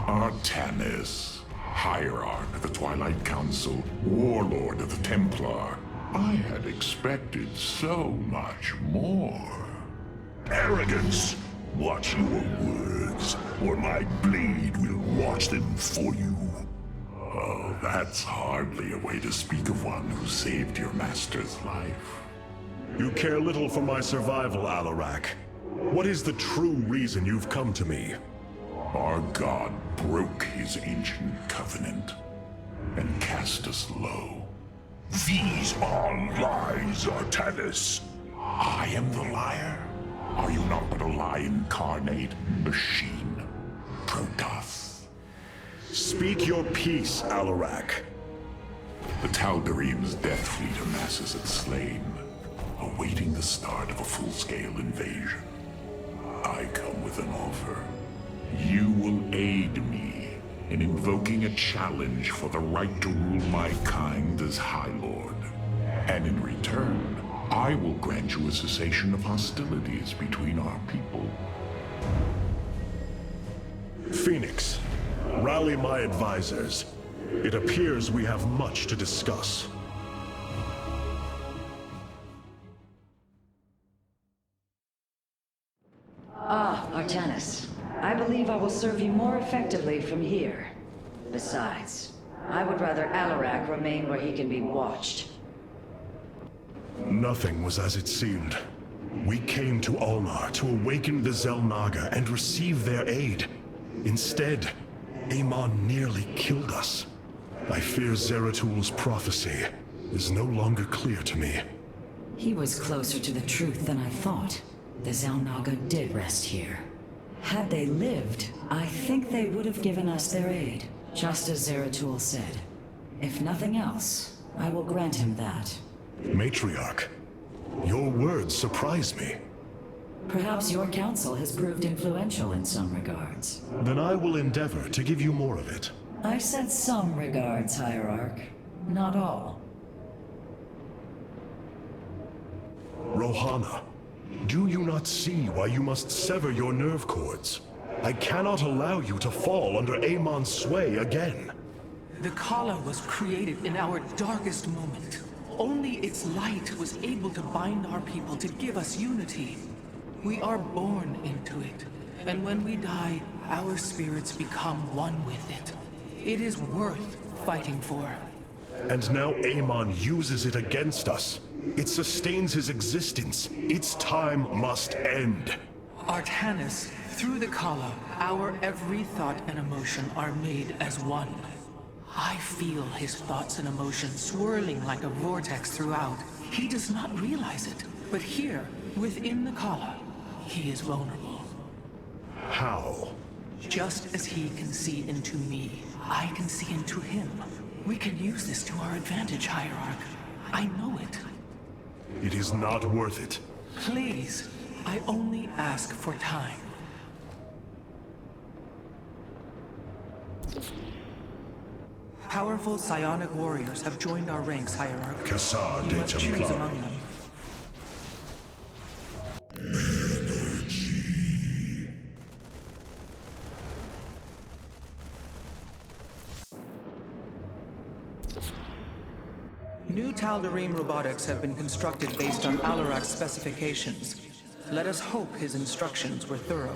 Artanis, Hierarch of the Twilight Council, Warlord of the Templar. I had expected so much more. Arrogance! Watch your words, or my blade will watch them for you. Oh, that's hardly a way to speak of one who saved your master's life. You care little for my survival, Hierarch. What is the true reason you've come to me? Our god broke his ancient covenant and cast us low. These are lies, Artanis. I am the liar. Are you not but a lie incarnate, machine? Protoss. Speak your peace, Hierarch. The Tal'Darim's death fleet amasses at Slain, awaiting the start of a full-scale invasion. I come with an offer. You will aid me in invoking a challenge for the right to rule my kind as High Lord. And in return, I will grant you a cessation of hostilities between our people. Fenix, rally my advisors. It appears we have much to discuss. Ah, Artanis. I believe I will serve you more effectively from here. Besides, I would rather Hierarch remain where he can be watched. Nothing was as it seemed. We came to Ulnar to awaken the Xel'Naga and receive their aid. Instead, Amon nearly killed us. I fear Zeratul prophecy is no longer clear to me. He was closer to the truth than I thought. The Xel'Naga did rest here. Had they lived, I think they would have given us their aid, just as Zeratul said. If nothing else, I will grant him that. Matriarch, your words surprise me. Perhaps your counsel has proved influential in some regards. Then I will endeavor to give you more of it. I said some regards, Hierarch. Not all. Rohana, do you not see why you must sever your nerve cords? I cannot allow you to fall under Amon's sway again. The Khala was created in our darkest moment. Only its light was able to bind our people to give us unity. We are born into it, and when we die, our spirits become one with it. It is worth fighting for. And now Amon uses it against us. It sustains his existence. Its time must end. Artanis, through the Khala, our every thought and emotion are made as one. I feel his thoughts and emotions swirling like a vortex throughout. He does not realize it, but here, within the Khala, he is vulnerable. How? Just as he can see into me, I can see into him. We can use this to our advantage, Hierarch. I know it. It is not worth it. Please, I only ask for time. Powerful psionic warriors have joined our ranks, Hierarch. Kassar You de must choose Templar. among them. New Tal'Darim robotics have been constructed based on Hierarch's specifications. Let us hope his instructions were thorough.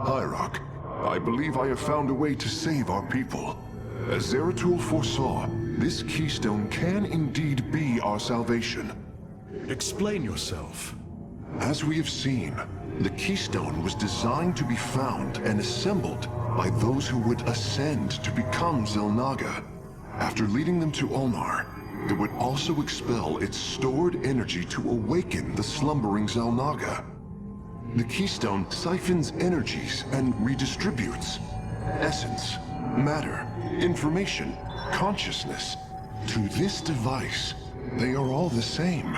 Hierarch, I believe I have found a way to save our people. As Zeratul foresaw, this keystone can indeed be our salvation. Explain yourself. As we have seen, the keystone was designed to be found and assembled by those who would ascend to become Xel'Naga. After leading them to Ulnar, it would also expel its stored energy to awaken the slumbering Xel'Naga. The keystone siphons energies and redistributes essence, matter, information, consciousness. To this device, they are all the same.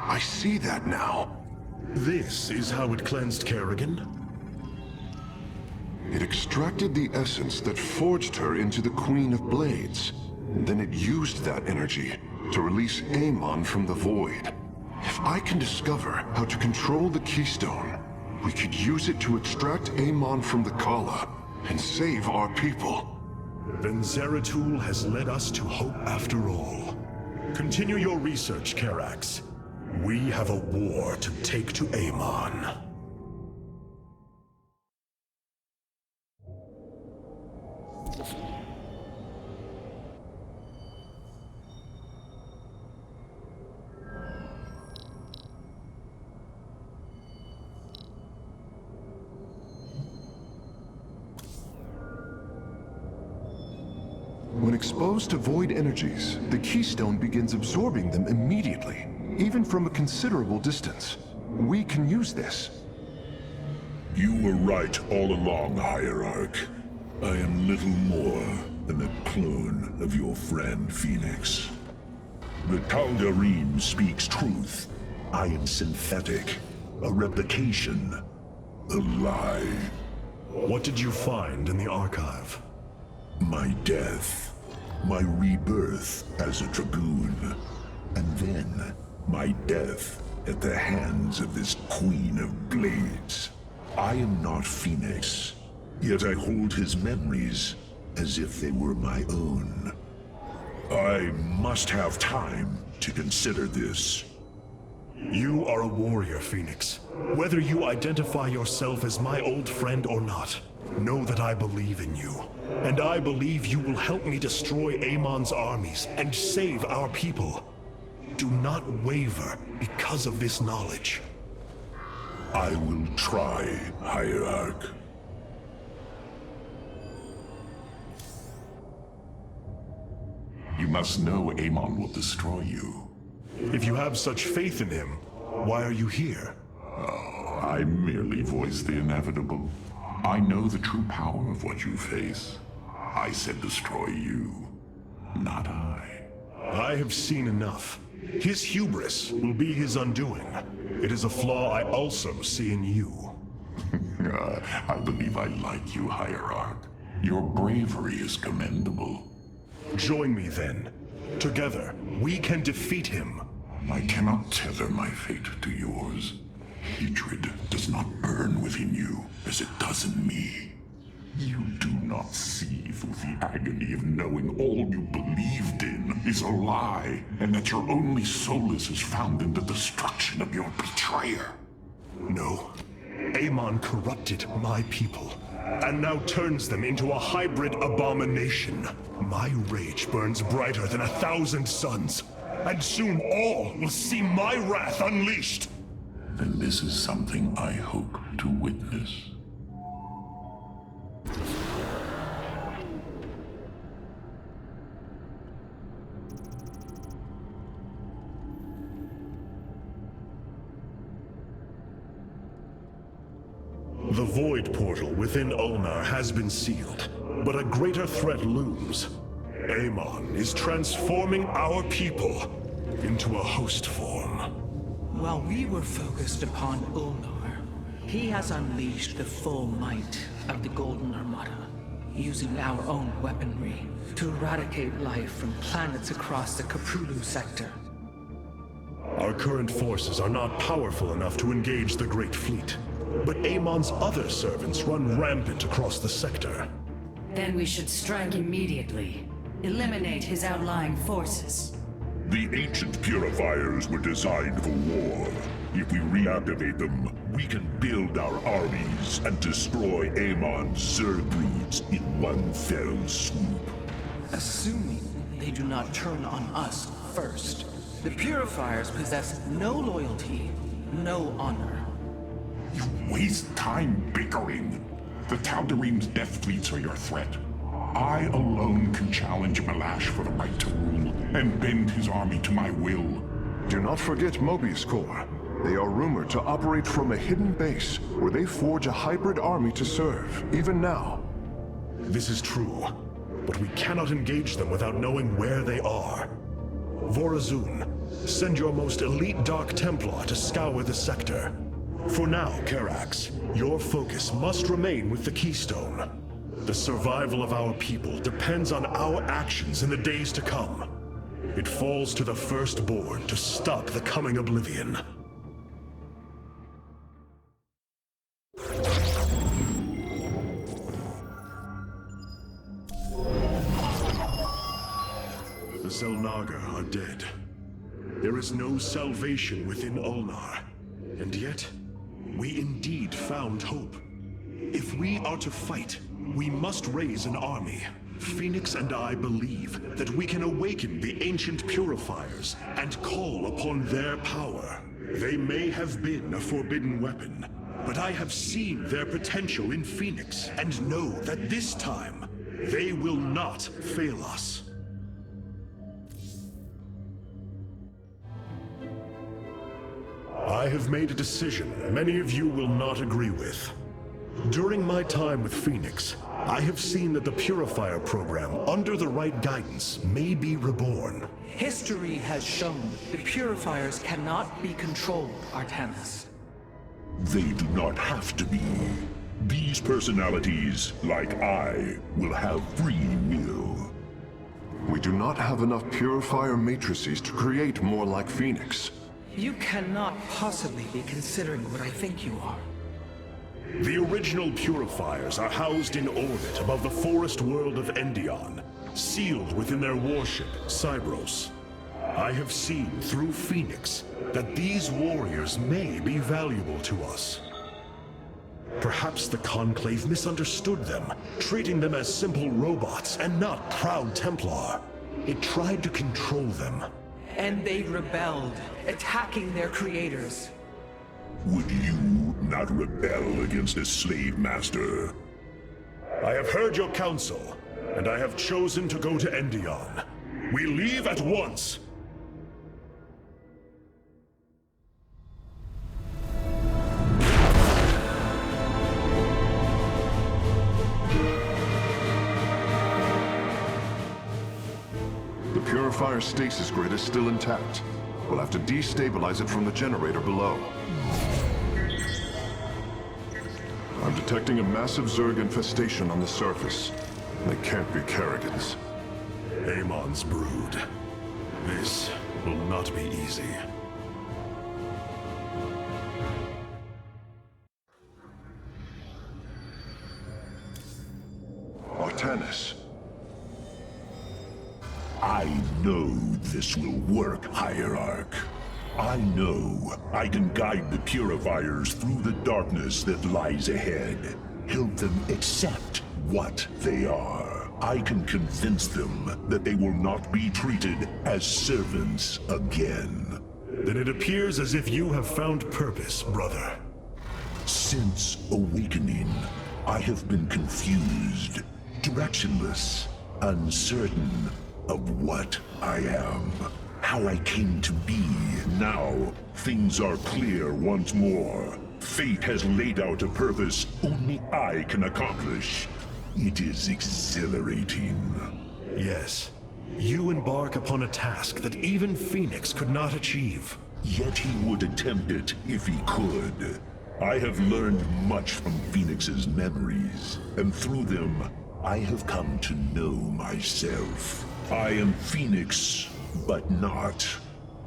I see that now. This is how it cleansed Kerrigan? It extracted the essence that forged her into the Queen of Blades. Then it used that energy to release Amon from the void. If I can discover how to control the Keystone, we could use it to extract Amon from the Kala and save our people. Then Zeratul has led us to hope after all. Continue your research, Karax. We have a war to take to Amon. When exposed to void energies, the Keystone begins absorbing them immediately, even from a considerable distance. We can use this. You were right all along, Hierarch. I am little more than a clone of your friend Fenix. The Tal'Darim speaks truth. I am synthetic, a replication, a lie. What did you find in the archive? My death, my rebirth as a Dragoon, and then my death at the hands of this Queen of Blades. I am not Fenix, yet I hold his memories as if they were my own. I must have time to consider this. You are a warrior, Fenix. Whether you identify yourself as my old friend or not, know that I believe in you. And I believe you will help me destroy Amon's armies and save our people. Do not waver because of this knowledge. I will try, Hierarch. You must know Amon will destroy you. If you have such faith in him, why are you here? Oh, I merely voice the inevitable. I know the true power of what you face. I said destroy you, not I. I have seen enough. His hubris will be his undoing. It is a flaw I also see in you. I believe I like you, Hierarch. Your bravery is commendable. Join me then. Together, we can defeat him. I cannot tether my fate to yours. Hatred does not burn within you as it does in me. You do not see through the agony of knowing all you believed in is a lie, and that your only solace is found in the destruction of your betrayer. No. Amon corrupted my people, and now turns them into a hybrid abomination. My rage burns brighter than 1,000 suns, and soon all will see my wrath unleashed. Then this is something I hope to witness. The Void Portal within Ulnar has been sealed, but a greater threat looms. Amon is transforming our people into a host form. While we were focused upon Ulnar, he has unleashed the full might of the Golden Armada, using our own weaponry to eradicate life from planets across the Caprulu sector. Our current forces are not powerful enough to engage the Great Fleet, but Amon's other servants run rampant across the sector. Then we should strike immediately. Eliminate his outlying forces. The ancient Purifiers were designed for war. If we reactivate them, we can build our armies and destroy Amon's Zerg breeds in one fell swoop. Assuming they do not turn on us first. The Purifiers possess no loyalty, no honor. You waste time bickering. The Tal'Darim's death fleets are your threat. I alone can challenge Malash for the right to rule and bend his army to my will. Do not forget Mobius Corps. They are rumored to operate from a hidden base where they forge a hybrid army to serve, even now. This is true, but we cannot engage them without knowing where they are. Vorazun, send your most elite Dark Templar to scour the sector. For now, Karax, your focus must remain with the Keystone. The survival of our people depends on our actions in the days to come. It falls to the firstborn to stop the coming oblivion. The Xel'Naga are dead. There is no salvation within Ulnar. And yet, we indeed found hope. If we are to fight, we must raise an army. Fenix and I believe that we can awaken the ancient Purifiers and call upon their power. They may have been a forbidden weapon, but I have seen their potential in Fenix and know that this time, they will not fail us. I have made a decision many of you will not agree with. During my time with Fenix, I have seen that the Purifier program, under the right guidance, may be reborn. History has shown the Purifiers cannot be controlled, Artanis. They do not have to be. These personalities, like I, will have free will. We do not have enough Purifier matrices to create more like Fenix. You cannot possibly be considering what I think you are. The original Purifiers are housed in orbit above the forest world of Endion, sealed within their warship, Cybros. I have seen through Fenix that these warriors may be valuable to us. Perhaps the Conclave misunderstood them, treating them as simple robots and not proud Templar. It tried to control them. And they rebelled, attacking their creators. Would you not rebel against a slave master? I have heard your counsel, and I have chosen to go to Endion. We leave at once! The Purifier stasis grid is still intact. We'll have to destabilize it from the generator below. I'm detecting a massive Zerg infestation on the surface. They can't be Kerrigans. Amon's brood. This will not be easy. Artanis. I know this will work, Hierarch. I know I can guide the Purifiers through the darkness that lies ahead. Help them accept what they are. I can convince them that they will not be treated as servants again. Then it appears as if you have found purpose, brother. Since awakening, I have been confused, directionless, uncertain of what I am, how I came to be. Now, things are clear once more. Fate has laid out a purpose only I can accomplish. It is exhilarating. Yes, you embark upon a task that even Fenix could not achieve. Yet he would attempt it if he could. I have learned much from Fenix's memories, and through them, I have come to know myself. I am Fenix, but not.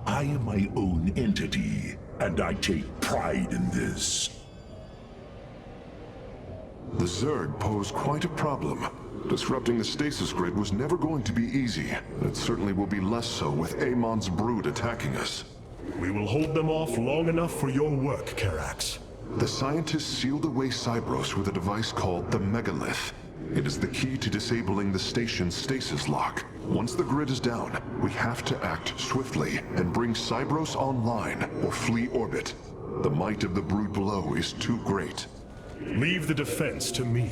I am my own entity, and I take pride in this. The Zerg pose quite a problem. Disrupting the stasis grid was never going to be easy, and it certainly will be less so with Amon's brood attacking us. We will hold them off long enough for your work, Karax. The scientists sealed away Cybros with a device called the Megalith. It is the key to disabling the station's stasis lock. Once the grid is down, we have to act swiftly and bring Cybros online or flee orbit. The might of the brood below is too great. Leave the defense to me.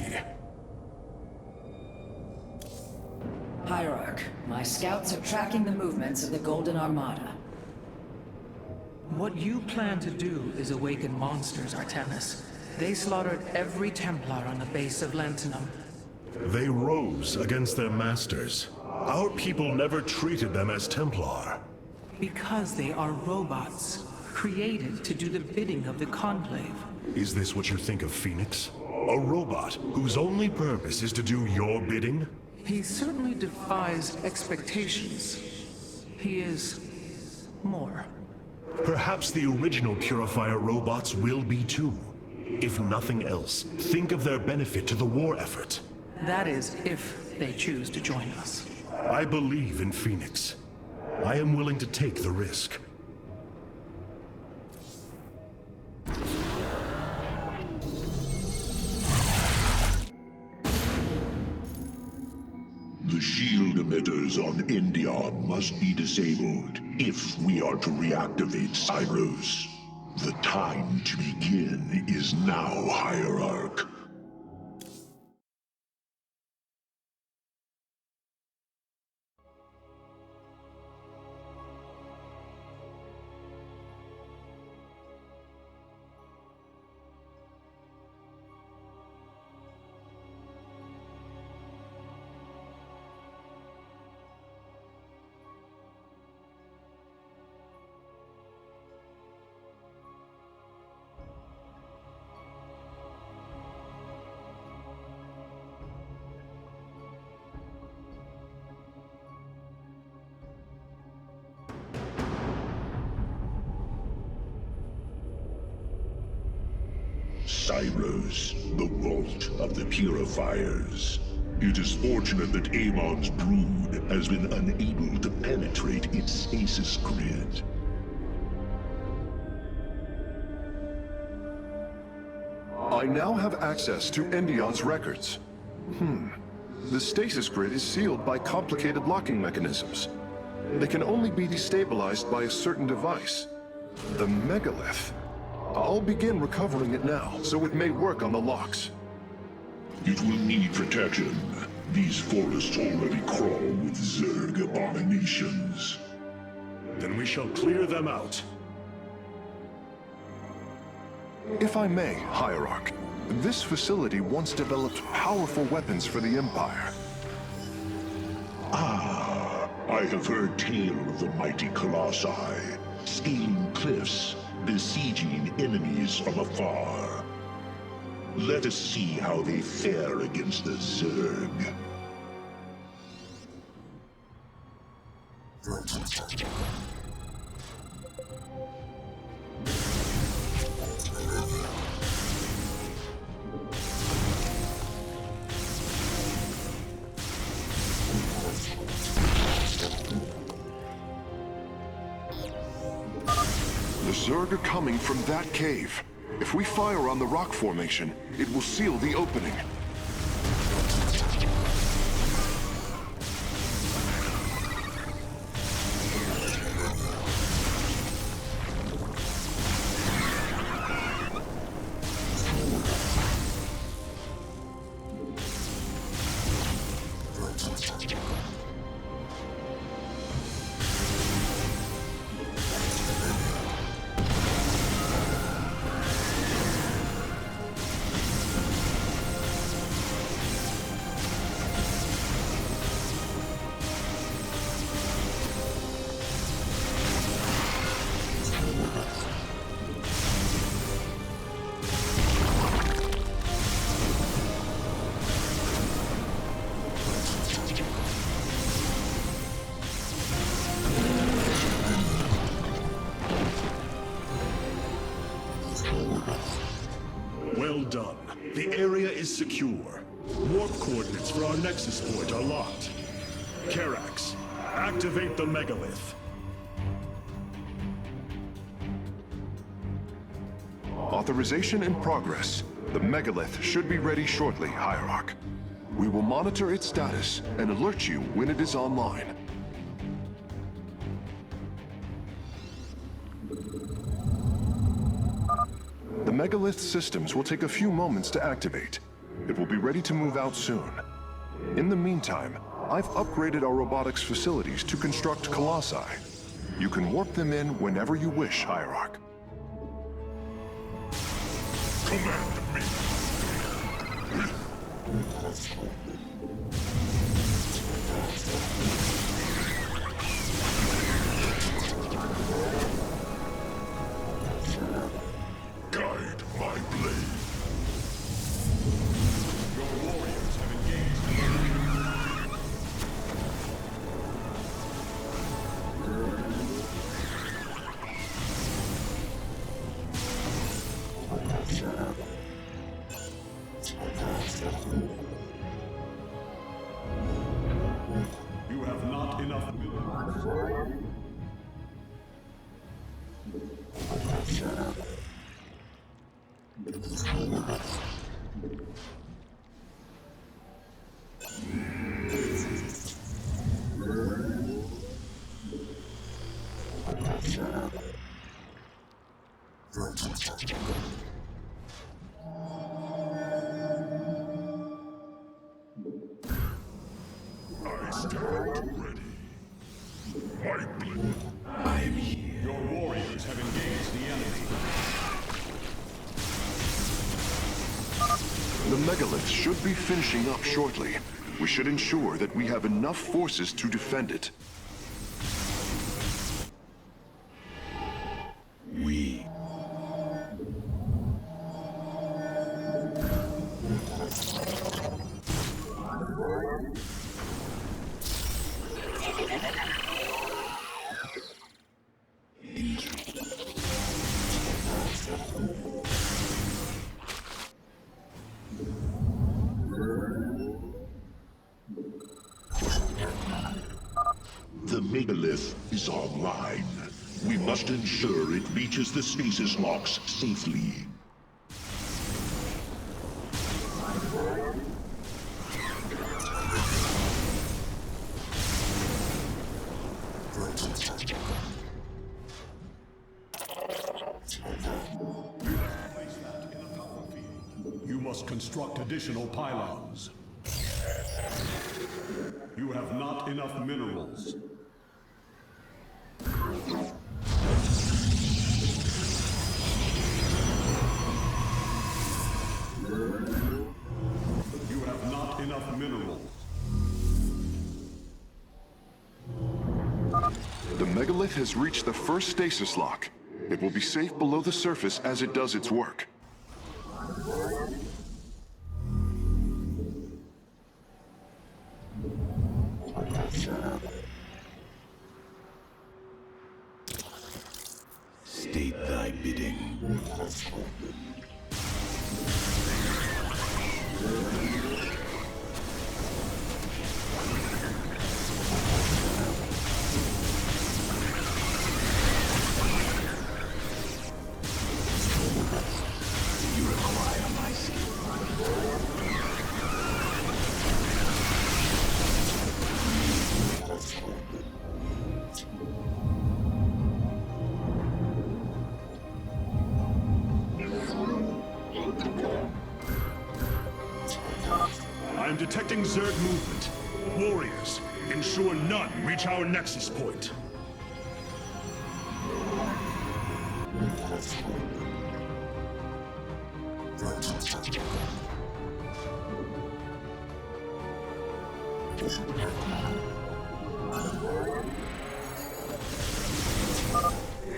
Hierarch, my scouts are tracking the movements of the Golden Armada. What you plan to do is awaken monsters, Artanis. They slaughtered every Templar on the base of Lantinum. They rose against their masters. Our people never treated them as Templar. Because they are robots, created to do the bidding of the Conclave. Is this what you think of Fenix? A robot whose only purpose is to do your bidding? He certainly defies expectations. He is more. Perhaps the original Purifier robots will be too. If nothing else, think of their benefit to the war effort. That is, if they choose to join us. I believe in Fenix. I am willing to take the risk. The shield emitters on Endion must be disabled if we are to reactivate Cybros. The time to begin is now, Hierarch. Cybros, the vault of the Purifiers. It is fortunate that Amon's brood has been unable to penetrate its stasis grid. I now have access to Endion's records. The stasis grid is sealed by complicated locking mechanisms. They can only be destabilized by a certain device. The megalith. I'll begin recovering it now, so it may work on the locks. It will need protection. These forests already crawl with Zerg abominations. Then we shall clear them out. If I may, Hierarch, this facility once developed powerful weapons for the Empire. I have heard tale of the mighty Colossi, scaling cliffs, besieging enemies from afar. Let us see how they fare against the Zerg. The Zerg are coming from that cave. If we fire on the rock formation, it will seal the opening. Well done. The area is secure. Warp coordinates for our Nexus point are locked. Karax, activate the megalith. Authorization in progress. The megalith should be ready shortly, Hierarch. We will monitor its status and alert you when it is online. The megalith systems will take a few moments to activate. It will be ready to move out soon. In the meantime, I've upgraded our robotics facilities to construct colossi. You can warp them in whenever you wish, Hierarch. Command me. Guide my blade. Your warriors have engaged the enemy. I stand ready. White blade. I am here. Your warriors have engaged the enemy. The megalith should be finishing up shortly. We should ensure that we have enough forces to defend it. We... The megalith is online. We must ensure it reaches the stasis locks safely. You must construct additional pylons. You have not enough minerals. You have not enough minerals. The megalith has reached the first stasis lock. It will be safe below the surface as it does its work. State thy bidding. You require my skill. I'm detecting Zerg movement. Warriors, ensure none reach our nexus point.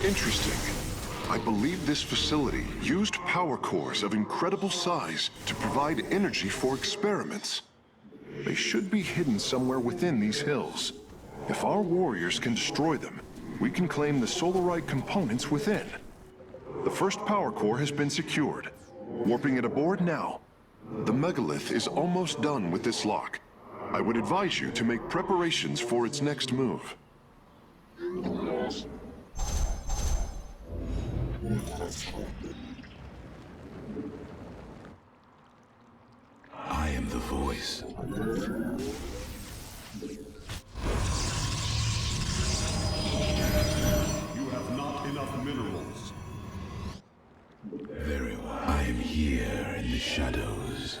Interesting. I believe this facility used power cores of incredible size to provide energy for experiments. They should be hidden somewhere within these hills. If our warriors can destroy them, we can claim the solarite components within. The first power core has been secured. Warping it aboard now. The megalith is almost done with this lock. I would advise you to make preparations for its next move. I am the voice. You have not enough minerals. Very well. I am here in the shadows.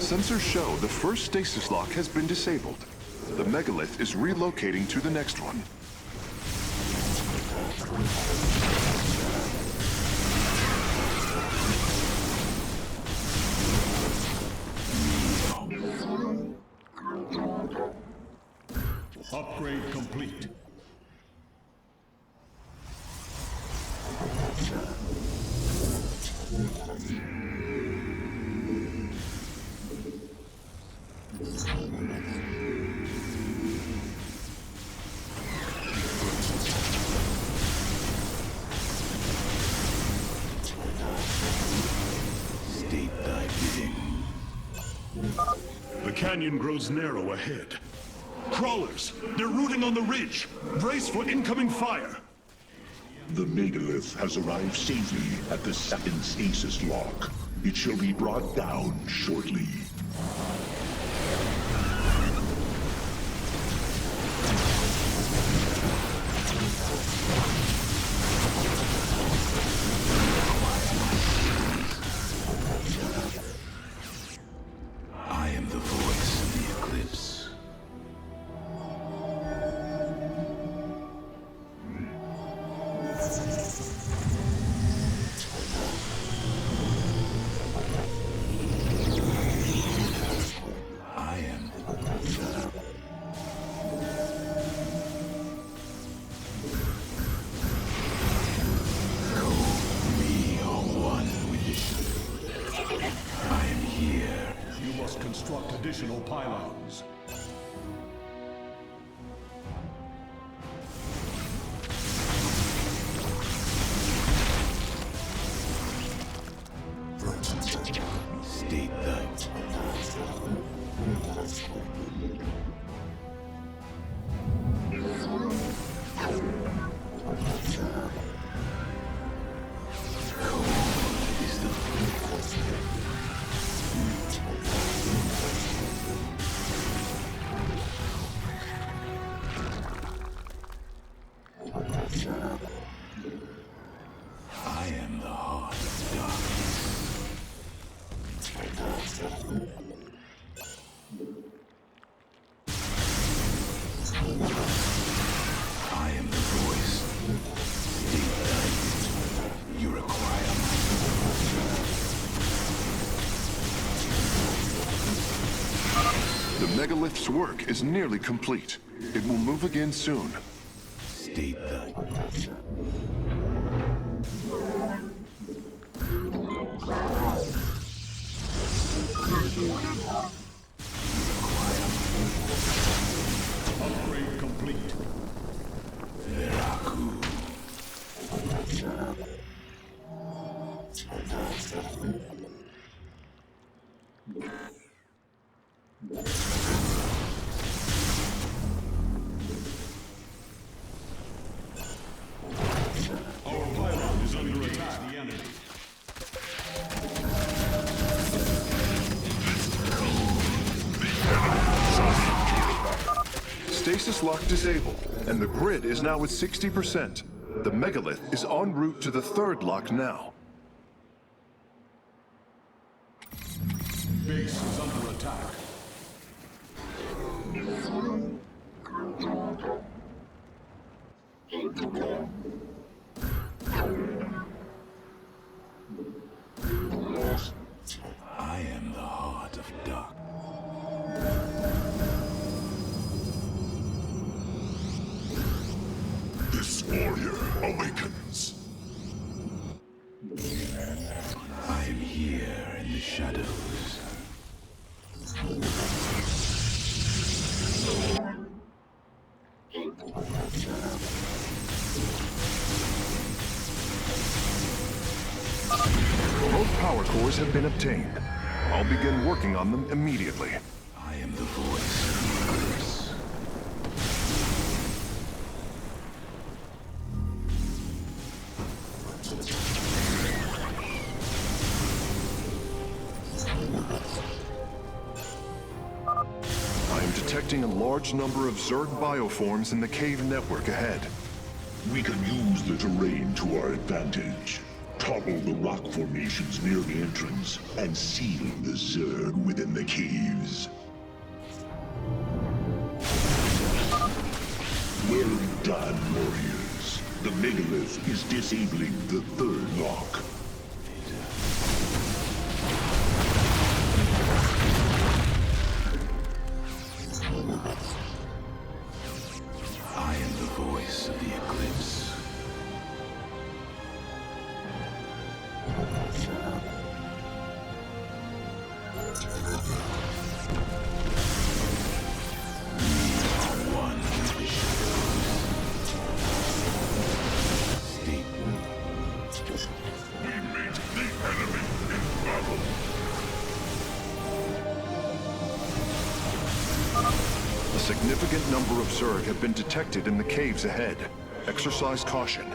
Sensors show the first stasis lock has been disabled. The megalith is relocating to the next one. Upgrade complete. canyon grows narrow ahead. Crawlers! They're rooting on the ridge! Brace for incoming fire! The megalith has arrived safely at the second stasis lock. It shall be brought down shortly. I am the voice of the eclipse. I am. We are one with the shield. I am here. You must construct additional pylons. State that. Is the I am the heart of darkness. I am the voice. State that. You require The megalith's work is nearly complete. It will move again soon. State that. Upgrade complete. Veraku. Our pylon is under attack. The enemy. Stasis lock disabled, and the grid is now at 60%. The megalith is en route to the third lock now. Base is under attack. I am the heart of dark. This warrior awakens. I am here in the shadows. Both power cores have been obtained. I'll begin working on them immediately. I am the voice of the eclipse. I am detecting a large number of Zerg bioforms in the cave network ahead. We can use the terrain to our advantage. Topple the rock formations near the entrance and seal the Zerg within the caves. Well done, warriors. The megalith is disabling the third lock. I am the voice of the eclipse. One with the shadows. We meet the enemy in battle. significant number of Zerg have been detected in the caves ahead. Exercise caution.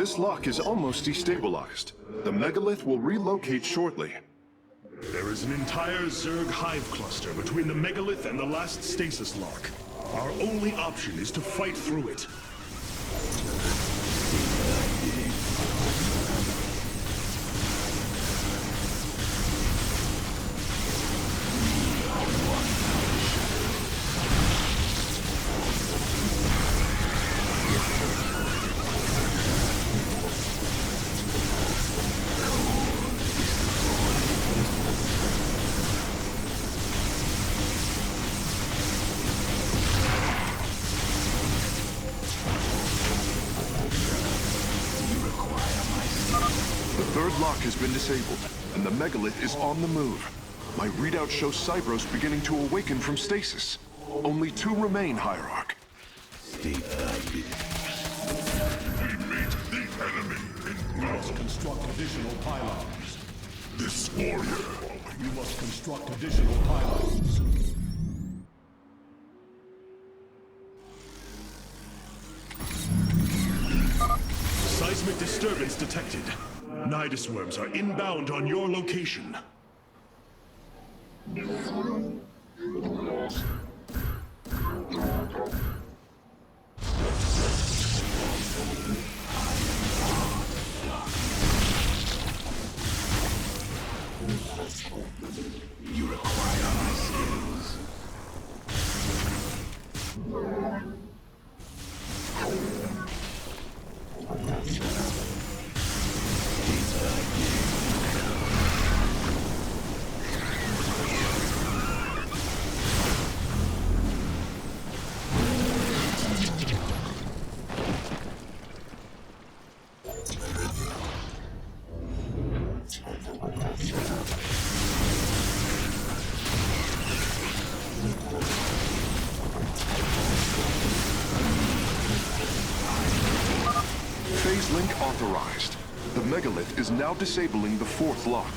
This lock is almost destabilized. The megalith will relocate shortly. There is an entire Zerg hive cluster between the megalith and the last stasis lock. Our only option is to fight through it. Has been disabled, and the megalith is on the move. My readout shows Cybros beginning to awaken from stasis. Only 2 remain, Hierarch. We meet the enemy in Must construct additional pylons. this warrior. You must construct additional pylons. Seismic disturbance detected. Nidus worms are inbound on your location. You require my skills. Phase link authorized. The megalith is now disabling the 4th lock.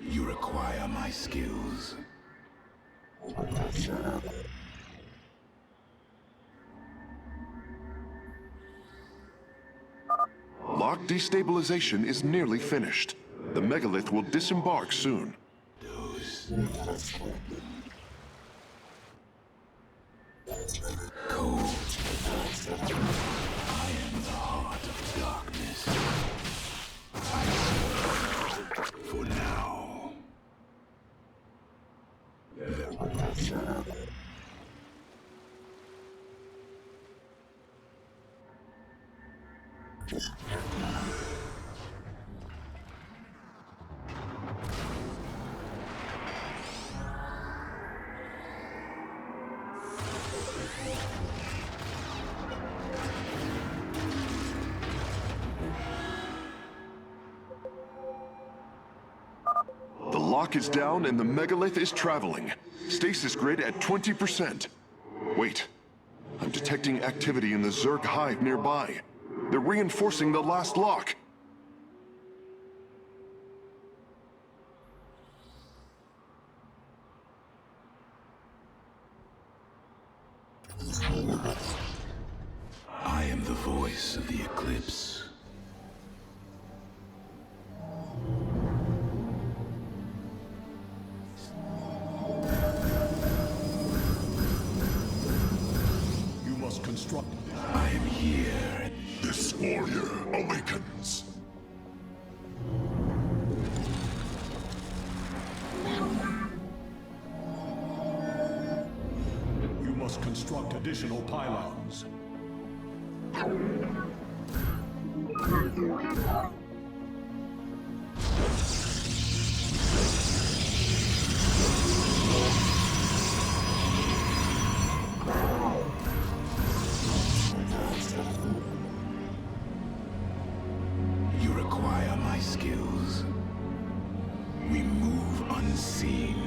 You require my skills. Lock destabilization is nearly finished. The megalith will disembark soon. Cold. I am the heart of darkness. I serve for now. The lock is down and the megalith is traveling. Stasis grid at 20%. Wait. I'm detecting activity in the Zerg hive nearby. They're reinforcing the last lock. I am the voice of the eclipse. You must construct. I am here. This warrior awakens. You must construct additional pylons. You require my skills. We move unseen.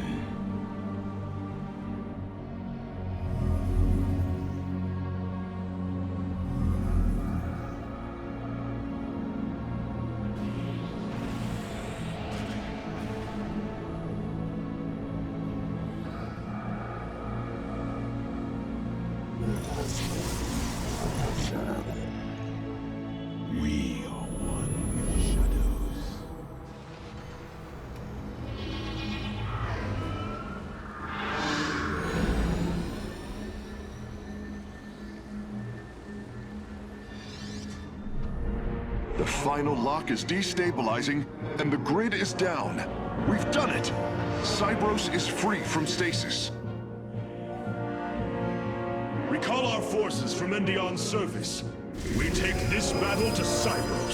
We are one with the shadows. The final lock is destabilizing, and the grid is down. We've done it! Cybros is free from stasis. Recall our forces from Endion's surface. We take this battle to Cybros.